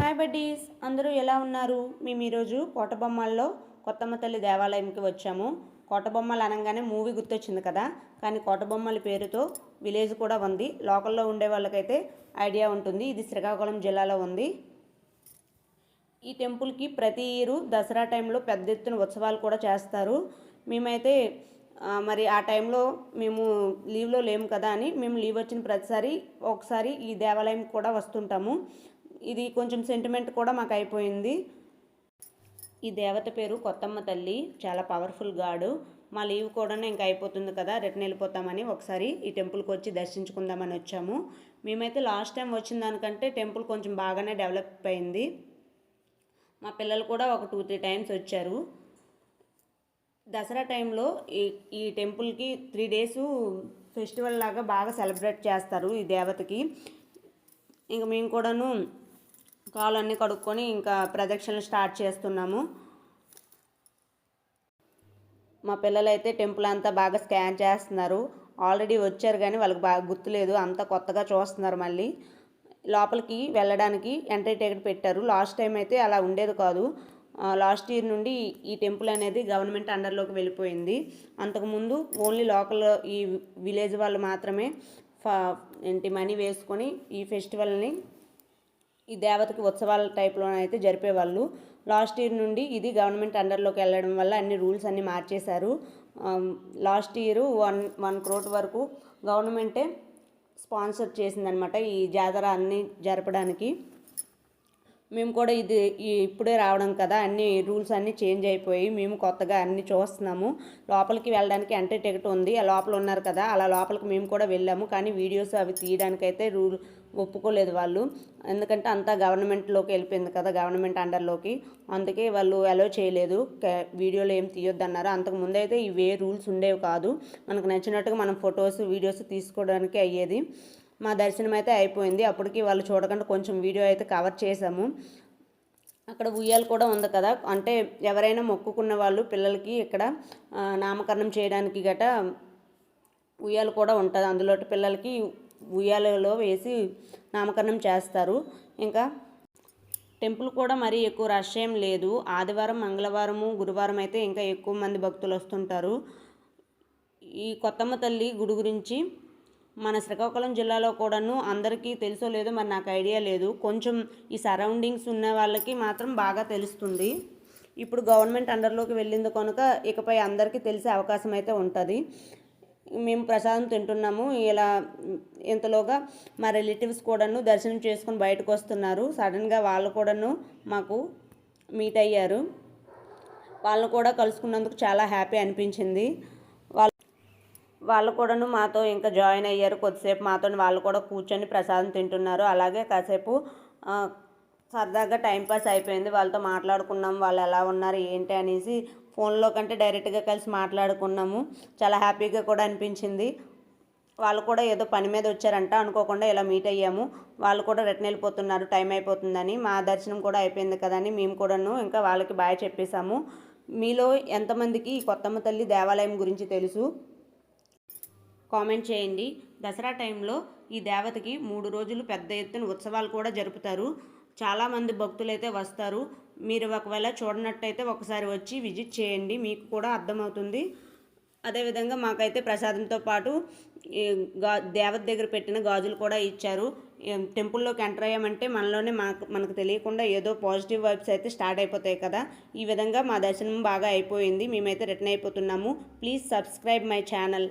Hi buddies, అందరూ ఎలా ఉన్నారు? మేము ఈరోజు కోటబొమ్మల్లో కొత్తమ్మ తల్లి దేవాలయంకి వచ్చాము. కోటబొమ్మలు అనగానే మూవీ గుర్తొచ్చింది కదా, కానీ కోటబొమ్మల పేరుతో విలేజ్ కూడా ఉంది. లోకల్లో ఉండే వాళ్ళకైతే ఐడియా ఉంటుంది. ఇది శ్రీకాకుళం జిల్లాలో ఉంది. ఈ టెంపుల్కి ప్రతి ఇయర్ దసరా టైంలో పెద్ద ఎత్తున ఉత్సవాలు కూడా చేస్తారు. మేమైతే మరి ఆ టైంలో మేము లీవ్లో లేము కదా అని మేము లీవ్ వచ్చిన ప్రతిసారి ఒకసారి ఈ దేవాలయం కూడా వస్తుంటాము. ఇది కొంచెం సెంటిమెంట్ కూడా మాకు అయిపోయింది. ఈ దేవత పేరు కొత్తమ్మ తల్లి, చాలా పవర్ఫుల్ గాడు. మా లీవ్ కూడా ఇంకా అయిపోతుంది కదా, రిటర్న్ వెళ్ళిపోతామని ఒకసారి ఈ టెంపుల్కి వచ్చి దర్శించుకుందామని వచ్చాము. మేమైతే లాస్ట్ టైం వచ్చిన దానికంటే టెంపుల్ కొంచెం బాగానే డెవలప్ అయింది. మా పిల్లలు కూడా ఒక 2-3 టైమ్స్ వచ్చారు. దసరా టైంలో ఈ టెంపుల్కి 3 days ఫెస్టివల్ లాగా బాగా సెలబ్రేట్ చేస్తారు ఈ దేవతకి. ఇంక మేము కూడాను కాళ్ళన్నీ కడుక్కొని ఇంకా ప్రదక్షిణలు స్టార్ట్ చేస్తున్నాము. మా పిల్లలైతే టెంపుల్ అంతా బాగా స్కాన్ చేస్తున్నారు. ఆల్రెడీ వచ్చారు కానీ వాళ్ళకి బాగా గుర్తులేదు, అంతా కొత్తగా చూస్తున్నారు. మళ్ళీ లోపలికి వెళ్ళడానికి ఎంట్రీ టికెట్ పెట్టారు. లాస్ట్ టైం అయితే అలా ఉండేది కాదు. లాస్ట్ ఇయర్ నుండి ఈ టెంపుల్ అనేది గవర్నమెంట్ అండర్లోకి వెళ్ళిపోయింది. అంతకుముందు ఓన్లీ లోకల్ ఈ విలేజ్ వాళ్ళు మాత్రమే మనీ వేసుకొని ఈ ఫెస్టివల్ని, ఈ దేవతకి ఉత్సవాల టైప్లో అయితే జరిపేవాళ్ళు. లాస్ట్ ఇయర్ నుండి ఇది గవర్నమెంట్ అండర్లోకి వెళ్ళడం వల్ల అన్ని రూల్స్ అన్నీ మార్చేశారు. లాస్ట్ ఇయర్ 1 crore వరకు గవర్నమెంటే స్పాన్సర్ చేసిందనమాట ఈ జాతర అన్నీ జరపడానికి. మేము కూడా ఇప్పుడే రావడం కదా, అన్ని రూల్స్ అన్నీ చేంజ్ అయిపోయి మేము కొత్తగా అన్నీ చూస్తున్నాము. లోపలికి వెళ్ళడానికి ఎంట్రీ టికెట్ ఉంది. ఆ లోపల ఉన్నారు కదా, అలా లోపలికి మేము కూడా వెళ్ళాము. కానీ వీడియోస్ అవి తీయడానికైతే ఒప్పుకోలేదు వాళ్ళు. ఎందుకంటే అంతా గవర్నమెంట్లోకి వెళ్ళిపోయింది కదా, గవర్నమెంట్ అండర్లోకి. అందుకే వాళ్ళు అలో చేయలేదు, వీడియోలు ఏం తీయొద్దు అన్నారు. అంతకుముందు అయితే ఇవే రూల్స్ ఉండేవి కాదు. మనకు నచ్చినట్టుగా మనం ఫొటోస్ వీడియోస్ తీసుకోవడానికి అయ్యేది. మా దర్శనం అయితే అయిపోయింది. అప్పటికి వాళ్ళు చూడకుండా కొంచెం వీడియో అయితే కవర్ చేసాము. అక్కడ ఉయ్యాలు కూడా ఉంది కదా, అంటే ఎవరైనా మొక్కుకున్న వాళ్ళు పిల్లలకి ఇక్కడ నామకరణం చేయడానికి గట ఉయ్యాలు కూడా ఉంటుంది. అందులో పిల్లలకి ఉయ్యాలలో వేసి నామకరణం చేస్తారు. ఇంకా టెంపుల్ కూడా మరీ ఎక్కువ రష్ ఏం లేదు. ఆదివారం, మంగళవారము, గురువారం అయితే ఇంకా ఎక్కువ మంది భక్తులు వస్తుంటారు. ఈ కొత్తమ్మ తల్లి గుడి గురించి మన శ్రీకాకుళం జిల్లాలో కూడాను అందరికీ తెలుసో లేదో మరి నాకు ఐడియా లేదు. కొంచెం ఈ సరౌండింగ్స్ ఉన్న వాళ్ళకి మాత్రం బాగా తెలుస్తుంది. ఇప్పుడు గవర్నమెంట్ అండర్లోకి వెళ్ళింది కనుక ఇకపై అందరికీ తెలిసే అవకాశం అయితే ఉంటుంది. మేము ప్రసాదం తింటున్నాము. ఇలా ఇంతలోగా మా రిలేటివ్స్ కూడాను దర్శనం చేసుకొని బయటకు వస్తున్నారు. సడన్గా వాళ్ళు కూడాను మాకు మీట్ అయ్యారు. వాళ్ళని కూడా కలుసుకున్నందుకు చాలా హ్యాపీ అనిపించింది. వాళ్ళు కూడాను మాతో ఇంకా జాయిన్ అయ్యారు. కొద్దిసేపు మాతో వాళ్ళు కూడా కూర్చొని ప్రసాదం తింటున్నారు. అలాగే కాసేపు సరదాగా టైంపాస్ అయిపోయింది. వాళ్ళతో మాట్లాడుకున్నాం, వాళ్ళు ఎలా ఉన్నారు ఏంటి అనేసి. ఫోన్లో కంటే డైరెక్ట్గా కలిసి మాట్లాడుకున్నాము. చాలా హ్యాపీగా కూడా అనిపించింది. వాళ్ళు కూడా ఏదో పని మీద వచ్చారంట, అనుకోకుండా ఇలా మీట్ అయ్యాము. వాళ్ళు కూడా రిటర్న్ వెళ్ళిపోతున్నారు, టైం అయిపోతుందని. మా దర్శనం కూడా అయిపోయింది కదని మేము కూడాను ఇంకా వాళ్ళకి బాయ్ చెప్పేశాము. మీలో ఎంతమందికి ఈ కొత్తమ్మ తల్లి దేవాలయం గురించి తెలుసు కామెంట్ చేయండి. దసరా టైంలో ఈ దేవతకి 3 రోజులు పెద్ద ఎత్తున ఉత్సవాలు కూడా జరుపుతారు. చాలామంది భక్తులు అయితే వస్తారు. మీరు ఒకవేళ చూడనట్టయితే ఒకసారి వచ్చి విజిట్ చేయండి, మీకు కూడా అర్థమవుతుంది. అదేవిధంగా మాకైతే ప్రసాదంతో పాటు దేవత దగ్గర పెట్టిన గాజులు కూడా ఇచ్చారు. టెంపుల్లోకి ఎంటర్ అయ్యామంటే మనలోనే మనకు తెలియకుండా ఏదో పాజిటివ్ వైబ్స్ అయితే స్టార్ట్ అయిపోతాయి కదా. ఈ విధంగా మా దర్శనం బాగా అయిపోయింది. మేమైతే రిటర్న్ అయిపోతున్నాము. Please subscribe my channel.